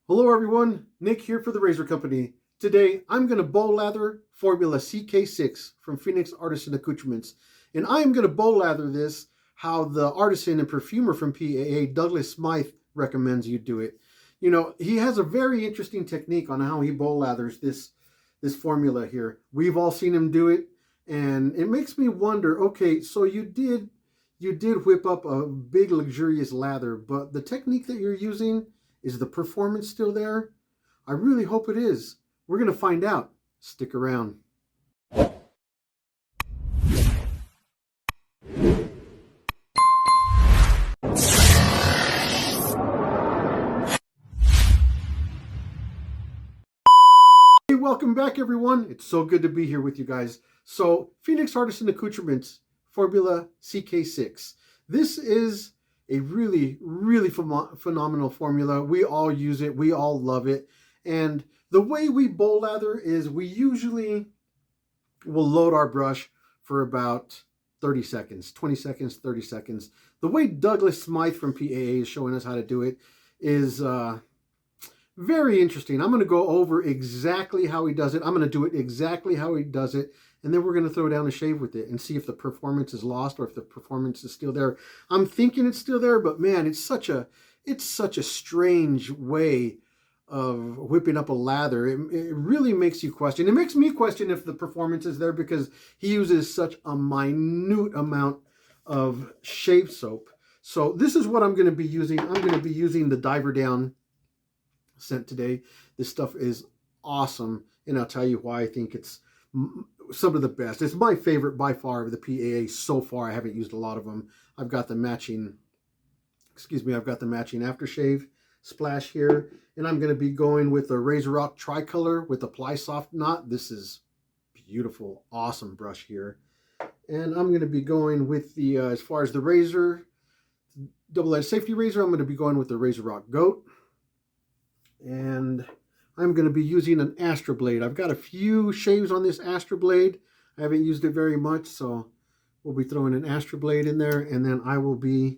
Hello everyone, Nick here for the Razor Company. Today I'm going to bow lather Formula CK6 from Phoenix Artisan Accoutrements. And I am going to bow lather this how the artisan and perfumer from PAA, Douglas Smythe, recommends you do it. You know, he has a very interesting technique on how he bow lathers this formula here. We've all seen him do it, and it makes me wonder, okay, so you did whip up a big luxurious lather, but the technique that you're using, is the performance still there? I really hope it is. We're going to find out. Stick around. Hey, welcome back everyone. It's so good to be here with you guys. So, Phoenix Artisan Accoutrements Formula CK6. This is a really, really phenomenal formula. We all use it. We all love it. And the way we bow lather is we usually will load our brush for about 30 seconds, 20 seconds, 30 seconds. The way Douglas Smythe from PAA is showing us how to do it is very interesting. I'm going to go over exactly how he does it. I'm going to do it exactly how he does it. And then we're going to throw down a shave with it and see if the performance is lost or if the performance is still there. I'm thinking it's still there, but man, it's such a strange way of whipping up a lather. It really makes you question. It makes me question if the performance is there because he uses such a minute amount of shave soap. So this is what I'm going to be using. I'm going to be using the Diver Down scent today. This stuff is awesome, and I'll tell you why I think it's some of the best. It's my favorite by far of the PAA so far. I haven't used a lot of them. I've got the matching Aftershave splash here, and I'm going to be going with the RazoRock Tricolor with the Ply Soft knot. This is beautiful, awesome brush here. And I'm going to be going with the, as far as the razor, double-edged safety razor, I'm going to be going with the RazoRock Goat. And I'm going to be using an Astra blade. I've got a few shaves on this Astra blade. I haven't used it very much, so we'll be throwing an Astra blade in there. And then I will be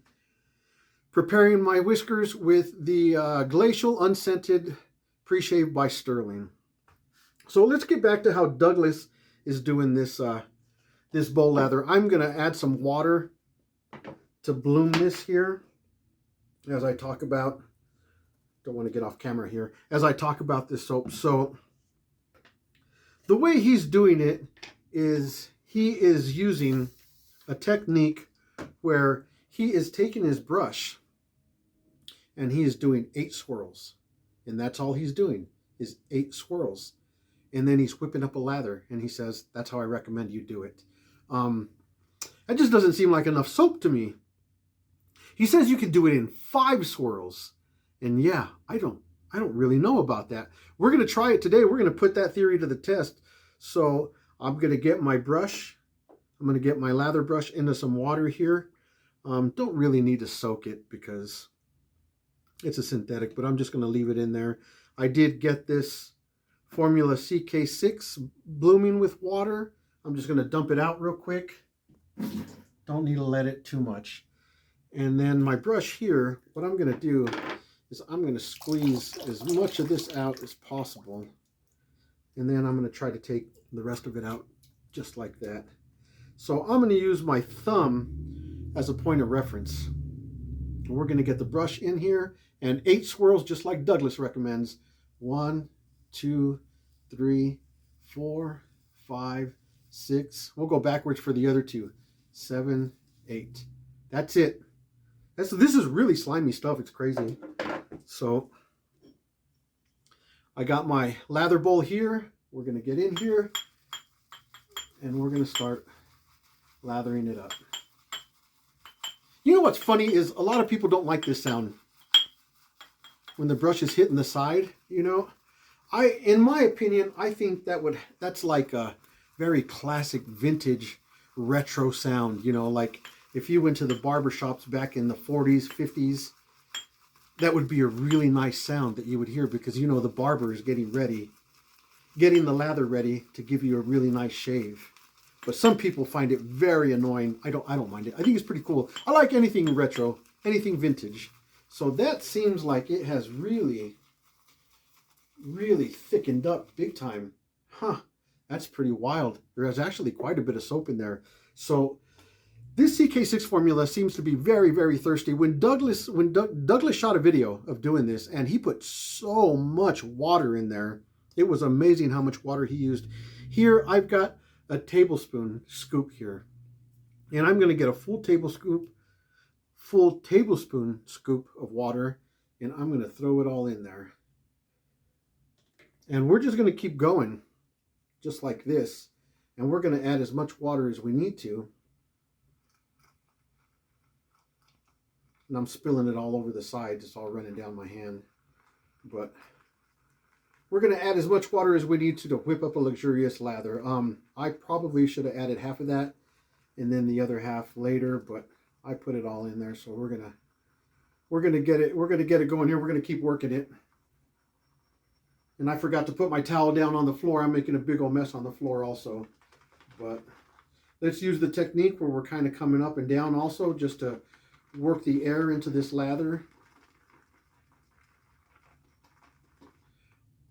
preparing my whiskers with the Glacial Unscented Preshave by Stirling. So let's get back to how Douglas is doing this, this bow lather. I'm going to add some water to bloom this here as I talk about. Don't want to get off camera here as I talk about this soap. So the way he's doing it is he is using a technique where he is taking his brush and he is doing 8 swirls, and that's all he's doing is 8 swirls, and then he's whipping up a lather, and he says that's how I recommend you do it. That just doesn't seem like enough soap to me. He says you can do it in 5 swirls. And yeah, I don't really know about that. We're going to try it today. We're going to put that theory to the test. So I'm going to get my brush. I'm going to get my lather brush into some water here. Don't really need to soak it because it's a synthetic, but I'm just going to leave it in there. I did get this Formula CK6 blooming with water. I'm just going to dump it out real quick. Don't need to let it too much. And then my brush here, what I'm going to do is I'm going to squeeze as much of this out as possible. And then I'm going to try to take the rest of it out just like that. So I'm going to use my thumb as a point of reference. And we're going to get the brush in here and 8 swirls just like Douglas recommends. 1, 2, 3, 4, 5, 6. We'll go backwards for the other 2. 7, 8. That's it. This is really slimy stuff. It's crazy. So I got my lather bowl here. We're going to get in here and we're going to start lathering it up. You know what's funny is a lot of people don't like this sound when the brush is hitting the side, you know. In my opinion, I think that's like a very classic vintage retro sound, you know, like if you went to the barber shops back in the 40s, 50s, that would be a really nice sound that you would hear because, you know, the barber is getting the lather ready to give you a really nice shave. But some people find it very annoying. I don't mind it. I think it's pretty cool. I like anything retro, anything vintage. So that seems like it has really really thickened up big time. Huh, that's pretty wild. There's actually quite a bit of soap in there. So this CK6 formula seems to be very, very thirsty. When Douglas shot a video of doing this, and he put so much water in there, it was amazing how much water he used. Here I've got a tablespoon scoop here, and I'm going to get a full tablespoon scoop of water, and I'm going to throw it all in there. And we're just going to keep going just like this, and we're going to add as much water as we need to. And I'm spilling it all over the sides. It's all running down my hand. But we're going to add as much water as we need to whip up a luxurious lather. I probably should have added half of that and then the other half later, but I put it all in there. So we're gonna get it going here. We're gonna keep working it. And I forgot to put my towel down on the floor. I'm making a big old mess on the floor also. But let's use the technique where we're kind of coming up and down also, just to work the air into this lather.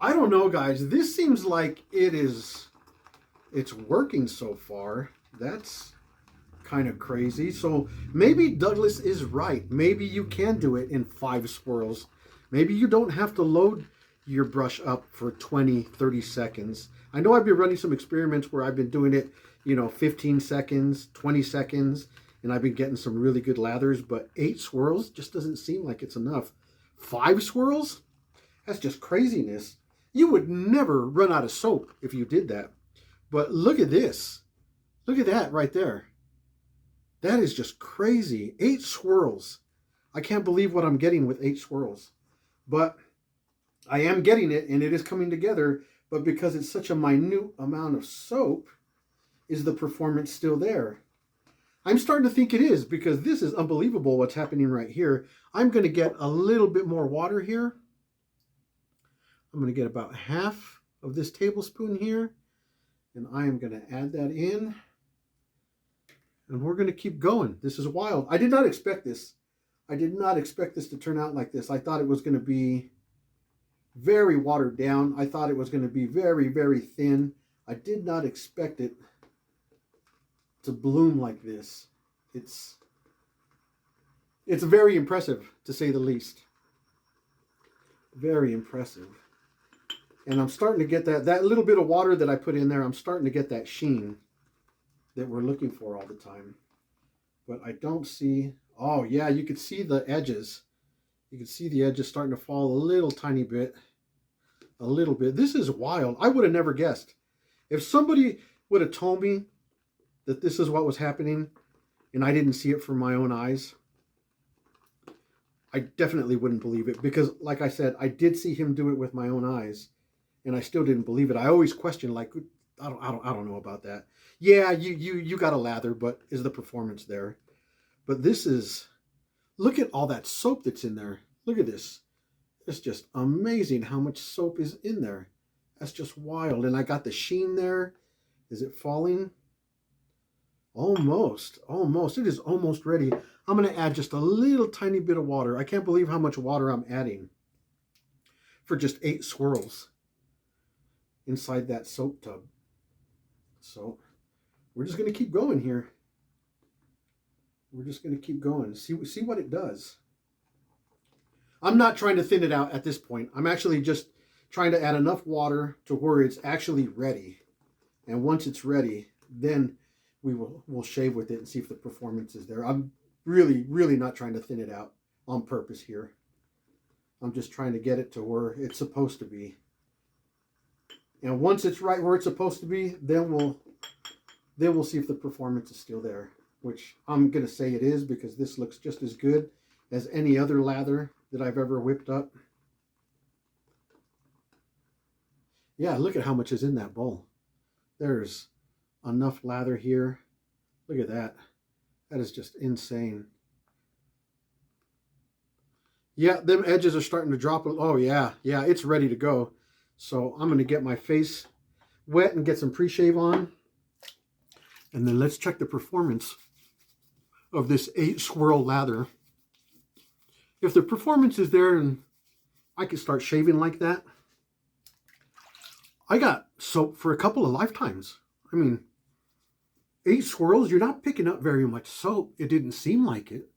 I don't know, guys. This seems like it's working so far. That's kind of crazy. So maybe Douglas is right. Maybe you can do it in 5 swirls. Maybe you don't have to load your brush up for 20, 30 seconds. I know I've been running some experiments where I've been doing it, 15 seconds, 20 seconds, and I've been getting some really good lathers, but 8 swirls just doesn't seem like it's enough. 5 swirls? That's just craziness. You would never run out of soap if you did that. But look at this. Look at that right there. That is just crazy. 8 swirls. I can't believe what I'm getting with 8 swirls. But I am getting it, and it is coming together. But because it's such a minute amount of soap, is the performance still there? I'm starting to think it is, because this is unbelievable what's happening right here. I'm going to get a little bit more water here. I'm going to get about half of this tablespoon here, and I am going to add that in, and we're going to keep going. This is wild. I did not expect this. I did not expect this to turn out like this. I thought it was going to be very watered down. I thought it was going to be very, very thin. I did not expect it to bloom like this. It's very impressive, to say the least. Very impressive. And I'm starting to get that little bit of water that I put in there, I'm starting to get that sheen that we're looking for all the time. But I don't see, oh yeah, you can see the edges. You can see the edges starting to fall a little tiny bit. A little bit. This is wild. I would have never guessed. If somebody would have told me that this is what was happening and I didn't see it from my own eyes, I definitely wouldn't believe it, because like I said, I did see him do it with my own eyes and I still didn't believe it. I always question, like, I don't know about that. Yeah, you got a lather, but is the performance there? But this is, look at all that soap that's in there. Look at this. It's just amazing how much soap is in there. That's just wild. And I got the sheen there. Is it falling? Almost. It is almost ready. I'm going to add just a little tiny bit of water. I can't believe how much water I'm adding for just 8 swirls inside that soap tub. So we're just going to keep going here. We're just going to keep going. See what it does. I'm not trying to thin it out at this point. I'm actually just trying to add enough water to where it's actually ready. And once it's ready, then we'll shave with it and see if the performance is there. I'm really, really not trying to thin it out on purpose here. I'm just trying to get it to where it's supposed to be. And once it's right where it's supposed to be, then we'll see if the performance is still there, which I'm going to say it is, because this looks just as good as any other lather that I've ever whipped up. Yeah, look at how much is in that bowl. There's enough lather here. Look at that. That is just insane. Yeah, them edges are starting to drop. Oh yeah, it's ready to go. So I'm going to get my face wet and get some Preshave on. And then let's check the performance of this 8 swirl lather. If the performance is there and I can start shaving like that, I got soap for a couple of lifetimes. I mean, 8 swirls, you're not picking up very much soap. It didn't seem like it.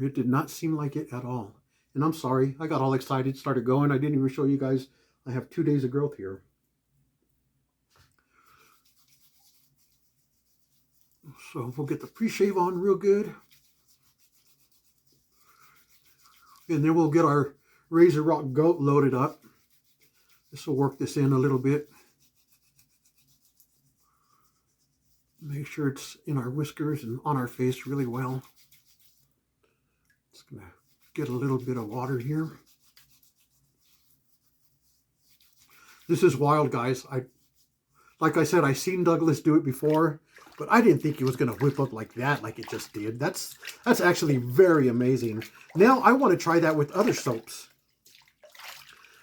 It did not seem like it at all. And I'm sorry, I got all excited, started going. I didn't even show you guys. I have 2 days of growth here. So we'll get the Preshave on real good. And then we'll get our RazoRock goat loaded up. This will work this in a little bit. Make sure it's in our whiskers and on our face really well. Just gonna get a little bit of water here. This is wild, guys. Like I said, I seen Douglas do it before, but I didn't think he was gonna whip up like that, like it just did. That's actually very amazing. Now I want to try that with other soaps.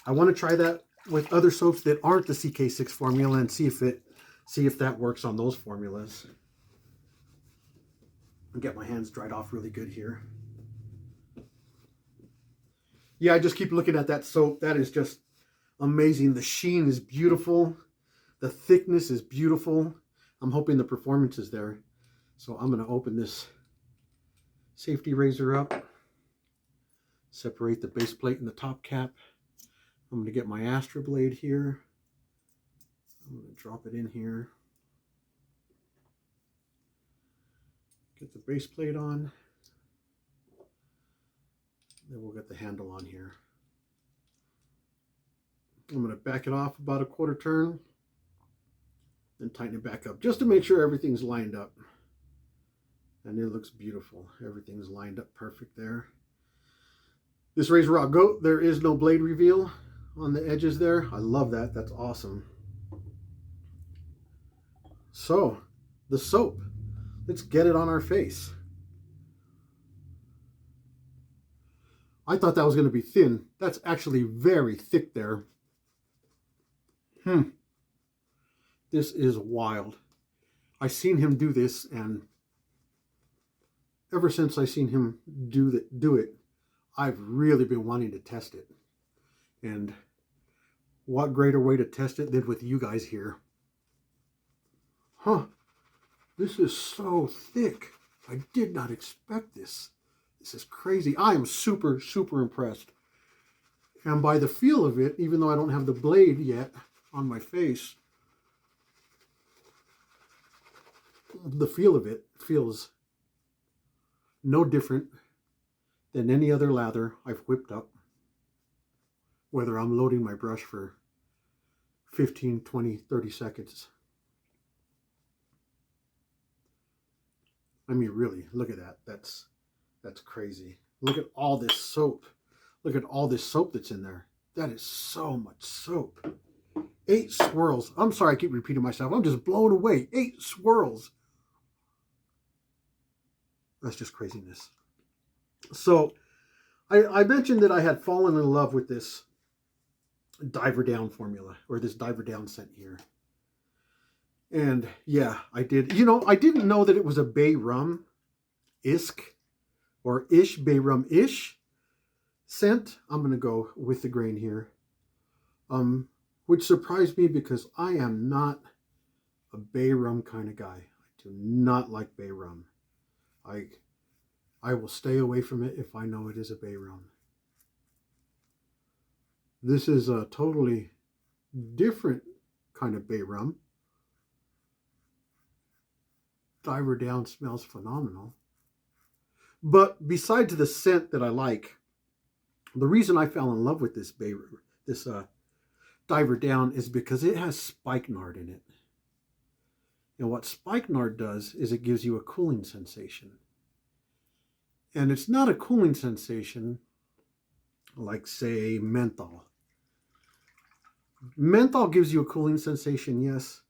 I want to try that with other soaps that aren't the CK6 formula and see if that works on those formulas. I'll get my hands dried off really good here. Yeah, I just keep looking at that soap. That is just amazing. The sheen is beautiful. The thickness is beautiful. I'm hoping the performance is there. So I'm going to open this safety razor up. Separate the base plate and the top cap. I'm going to get my Astra blade here. I'm going to drop it in here. Get the base plate on. Then we'll get the handle on here. I'm going to back it off about a quarter turn. Then tighten it back up just to make sure everything's lined up. And it looks beautiful. Everything's lined up perfect there. This RazoRock goat, there is no blade reveal on the edges there. I love that. That's awesome. So, the soap. Let's get it on our face. I thought that was going to be thin. That's actually very thick there. This is wild. I seen him do this, and ever since I seen him do it, I've really been wanting to test it. And what greater way to test it than with you guys here? This is so thick. I did not expect this. This is crazy. I am super, super impressed. And by the feel of it, even though I don't have the blade yet on my face, the feel of it feels no different than any other lather I've whipped up, whether I'm loading my brush for 15, 20, 30 seconds. I mean, really, look at that. That's crazy. Look at all this soap. Look at all this soap that's in there. That is so much soap. 8 swirls. I'm sorry I keep repeating myself. I'm just blown away. 8 swirls. That's just craziness. So, I mentioned that I had fallen in love with this Diver Down formula, or this Diver Down scent here. And yeah, I did. You know, I didn't know that it was a bay rum-isk or bay rum-ish scent. I'm going to go with the grain here. Which surprised me because I am not a bay rum kind of guy. I do not like bay rum. I will stay away from it if I know it is a bay rum. This is a totally different kind of bay rum. Diver Down smells phenomenal. But besides the scent that I like, the reason I fell in love with this Diver Down is because it has spikenard in it. And what spikenard does is it gives you a cooling sensation. And it's not a cooling sensation like, say, menthol. Menthol gives you a cooling sensation, yes,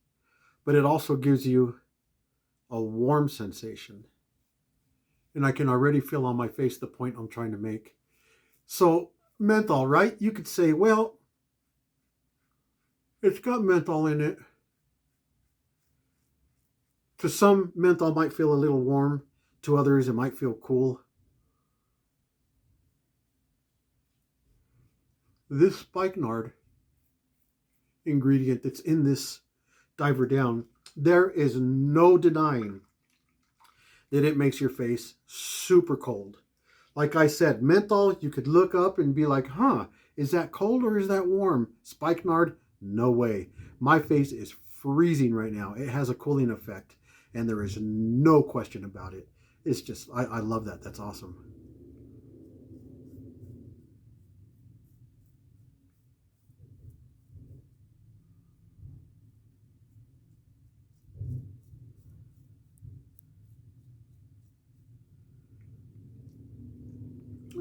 but it also gives you a warm sensation. And I can already feel on my face the point I'm trying to make. So, menthol, right? You could say, well, it's got menthol in it. To some, menthol might feel a little warm. To others, it might feel cool. this spikenard ingredient that's in this diver down, there is no denying that it makes your face super cold. Like I said, menthol, you could look up and be like, huh, is that cold or is that warm? Spikenard, no way. My face is freezing right now. It has a cooling effect, and there is no question about it. It's just, I love that. That's awesome.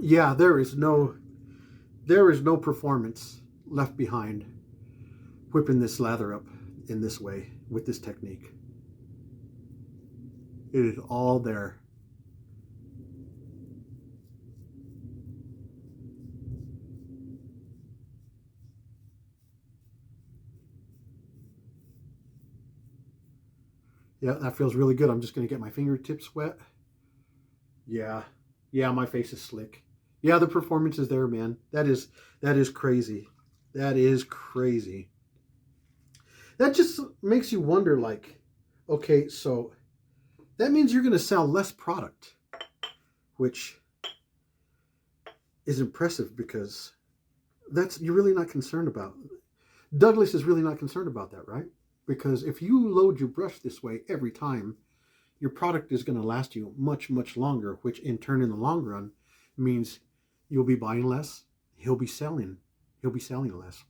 Yeah, there is no performance left behind whipping this lather up in this way with this technique. It is all there. Yeah, that feels really good. I'm just going to get my fingertips wet. Yeah. Yeah, my face is slick. Yeah, the performance is there, man. That is crazy. That is crazy. That just makes you wonder, like, okay, so that means you're going to sell less product, which is impressive because you're really not concerned about. Douglas is really not concerned about that, right? Because if you load your brush this way every time, your product is going to last you much, much longer, which in turn, in the long run, means you'll be buying less. He'll be selling less.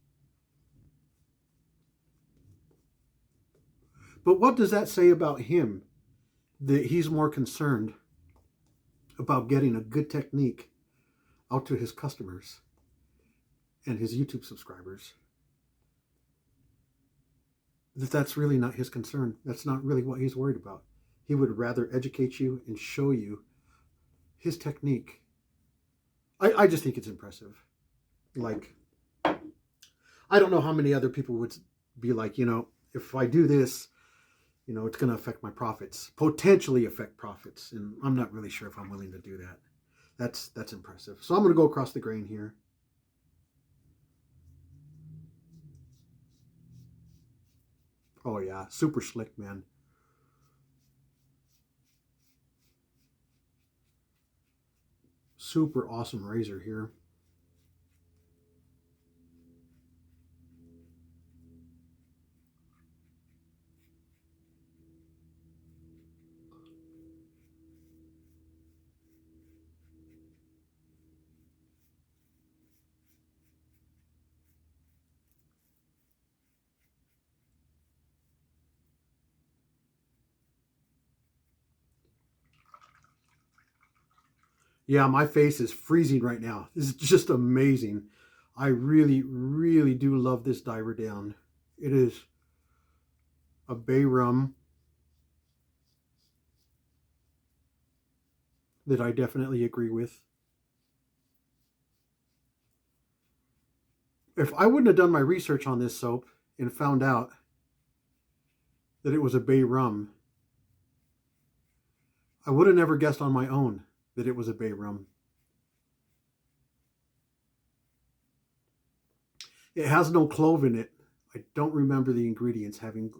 But what does that say about him? That he's more concerned about getting a good technique out to his customers and his YouTube subscribers. That's really not his concern. That's not really what he's worried about. He would rather educate you and show you his technique. I just think it's impressive. Like, I don't know how many other people would be like, if I do this, it's going to affect my profits, potentially affect profits. And I'm not really sure if I'm willing to do that. That's impressive. So I'm going to go across the grain here. Oh yeah, super slick, man. Super awesome razor here. Yeah, my face is freezing right now. This is just amazing. I really, really do love this diver down. It is a bay rum that I definitely agree with. If I wouldn't have done my research on this soap and found out that it was a bay rum, I would have never guessed on my own that it was a bay rum. It has no clove in it. I don't remember the ingredients having,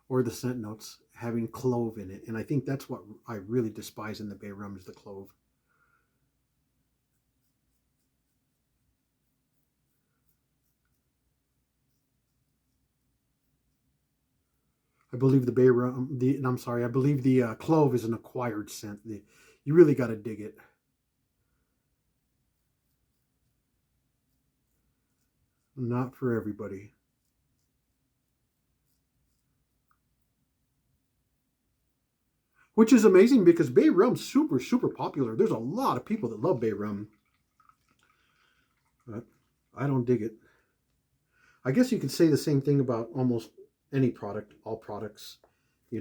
or the scent notes having clove in it. And I think that's what I really despise in the bay rum is the clove. I believe the bay rum, I believe the clove is an acquired scent. You really got to dig it. Not for everybody. Which is amazing because bay rum's super, super popular. There's a lot of people that love bay rum. But I don't dig it. I guess you could say the same thing about almost any product, all products. I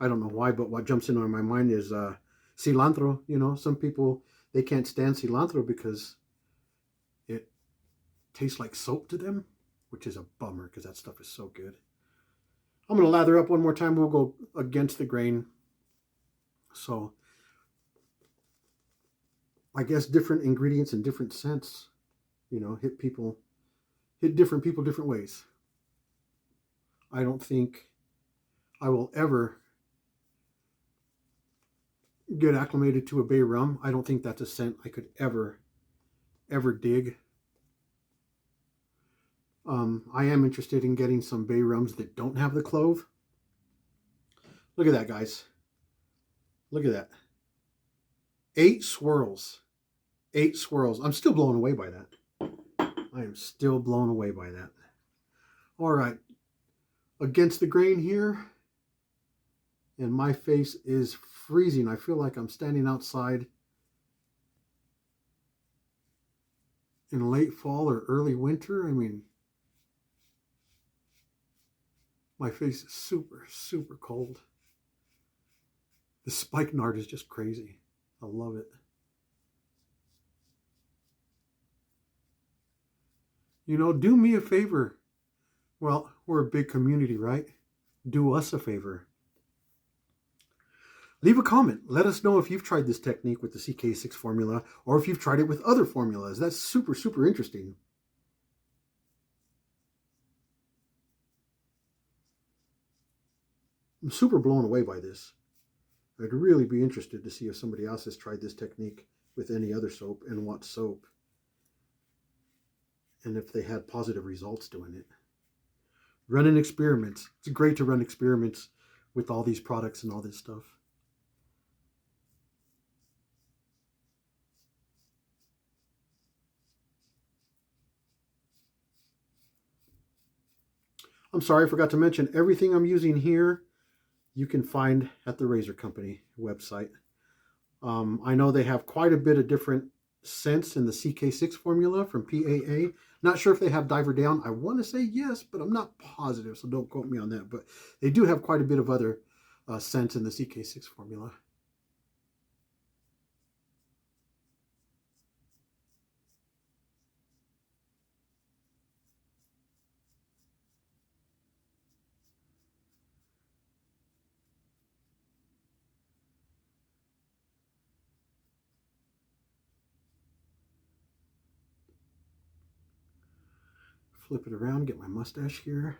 don't know why, but what jumps into my mind is cilantro. Some people, they can't stand cilantro because it tastes like soap to them, which is a bummer because that stuff is so good. I'm going to lather up one more time. We'll go against the grain. So I guess different ingredients and different scents, hit people hit different people different ways. I don't think I will ever get acclimated to a bay rum. I don't think that's a scent I could ever dig. I am interested in getting some bay rums that don't have the clove. Look at that, guys. Look at that. 8 swirls. 8 swirls. I'm still blown away by that. I am still blown away by that. All right. Against the grain here. And my face is freezing. I feel like I'm standing outside in late fall or early winter. I mean, my face is super, super cold. The spikenard is just crazy. I love it. You know, do me a favor. Well, we're a big community, right? Do us a favor. Leave a comment. Let us know if you've tried this technique with the CK6 formula or if you've tried it with other formulas. That's super, super interesting. I'm super blown away by this. I'd really be interested to see if somebody else has tried this technique with any other soap and what soap. And if they had positive results doing it. Running experiments. It's great to run experiments with all these products and all this stuff. I'm sorry, I forgot to mention everything I'm using here you can find at the Razor Company website. I know they have quite a bit of different scents in the CK6 formula from PAA. Not sure if they have Diver Down. I want to say yes, but I'm not positive, so don't quote me on that. But they do have quite a bit of other scents in the CK6 formula. Flip it around, get my mustache here.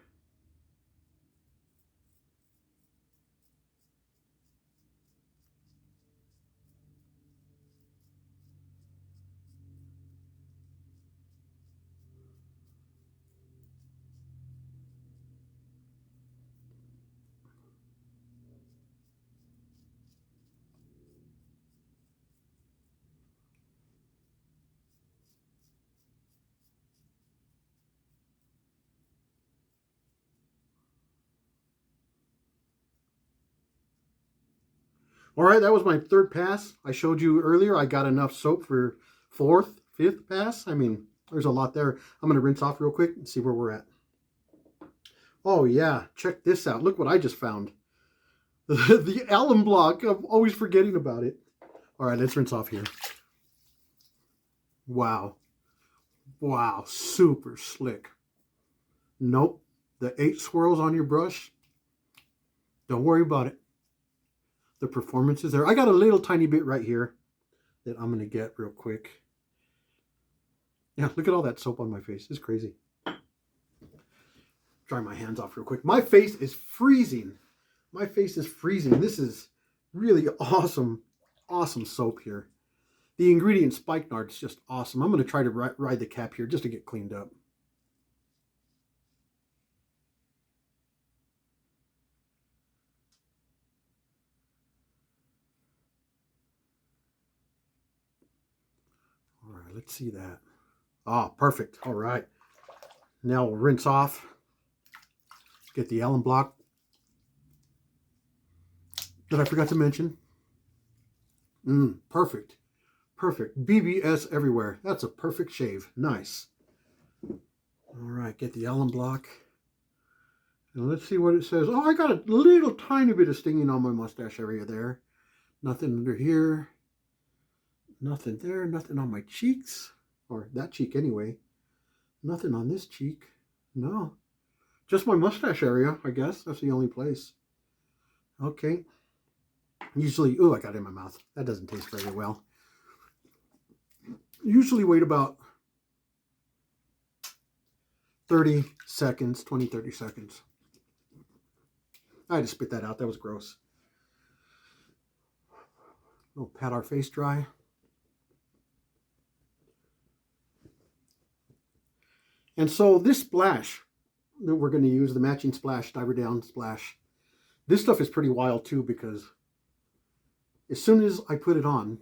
All right, that was my 3rd pass. I showed you earlier I got enough soap for 4th, 5th pass. I mean, there's a lot there. I'm going to rinse off real quick and see where we're at. Oh, yeah. Check this out. Look what I just found. The Alum Block. I'm always forgetting about it. All right, let's rinse off here. Wow. Wow. Super slick. Nope. The 8 swirls on your brush. Don't worry about it. The performance is there. I got a little tiny bit right here that I'm going to get real quick. Yeah, look at all that soap on my face. It's crazy. Dry my hands off real quick. My face is freezing. My face is freezing. This is really awesome, awesome soap here. The ingredient spikenard is just awesome. I'm going to try to ride the cap here just to get cleaned up. All right, let's see that. Ah, perfect. All right. Now we'll rinse off. Get the Alum Block that I forgot to mention. Perfect. Perfect. BBS everywhere. That's a perfect shave. Nice. All right, get the Alum Block. And let's see what it says. Oh, I got a little tiny bit of stinging on my mustache area there. Nothing under here. Nothing there. Nothing on my cheeks. Or that cheek anyway. Nothing on this cheek. No. Just my mustache area, I guess. That's the only place. Okay. Usually, oh, I got it in my mouth. That doesn't taste very well. Usually wait about 30 seconds, 20, 30 seconds. I had to spit that out. That was gross. We'll pat our face dry. And so this splash that we're going to use, the matching splash, diver down splash, this stuff is pretty wild too, because as soon as I put it on,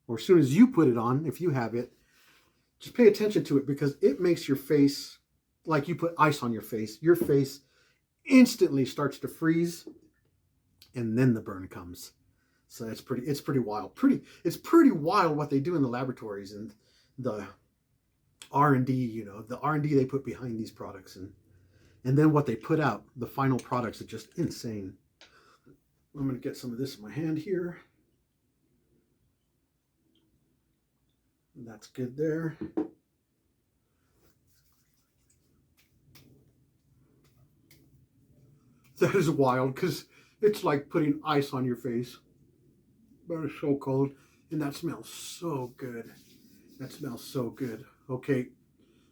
or as soon as you put it on, if you have it, just pay attention to it, because it makes your face like you put ice on your face. Your face instantly starts to freeze, and then the burn comes. So it's pretty wild. It's pretty wild what they do in the laboratories and the R&D, you know, the R&D they put behind these products, and then what they put out, the final products are just insane. I'm going to get some of this in my hand here. That's good there. That is wild, because it's like putting ice on your face. But it's so cold, and that smells so good. That smells so good. Okay,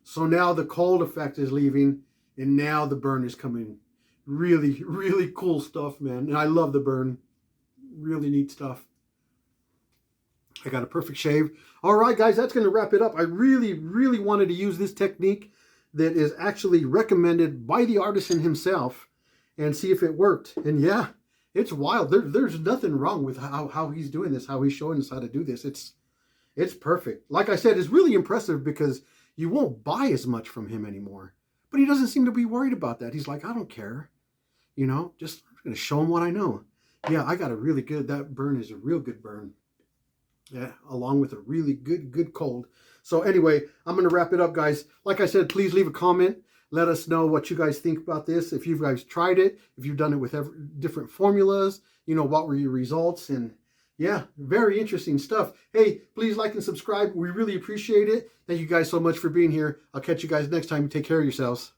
so now the cold effect is leaving, and now the burn is coming. Really, really cool stuff, man. And I love the burn. Really neat stuff. I got a perfect shave. All right, guys, that's going to wrap it up. I really, really wanted to use this technique that is actually recommended by the artisan himself and see if it worked. And yeah, it's wild. There's nothing wrong with how he's doing this, how he's showing us how to do this. It's perfect. Like I said, it's really impressive, because you won't buy as much from him anymore. But he doesn't seem to be worried about that. He's like, I don't care. You know, just going to show him what I know. Yeah, I got a really good, that burn is a real good burn. Yeah, along with a really good cold. So anyway, I'm going to wrap it up, guys. Like I said, please leave a comment. Let us know what you guys think about this. If you guys tried it, if you've done it with different formulas, you know, what were your results? And yeah, very interesting stuff. Hey, please like and subscribe. We really appreciate it. Thank you guys so much for being here. I'll catch you guys next time. Take care of yourselves.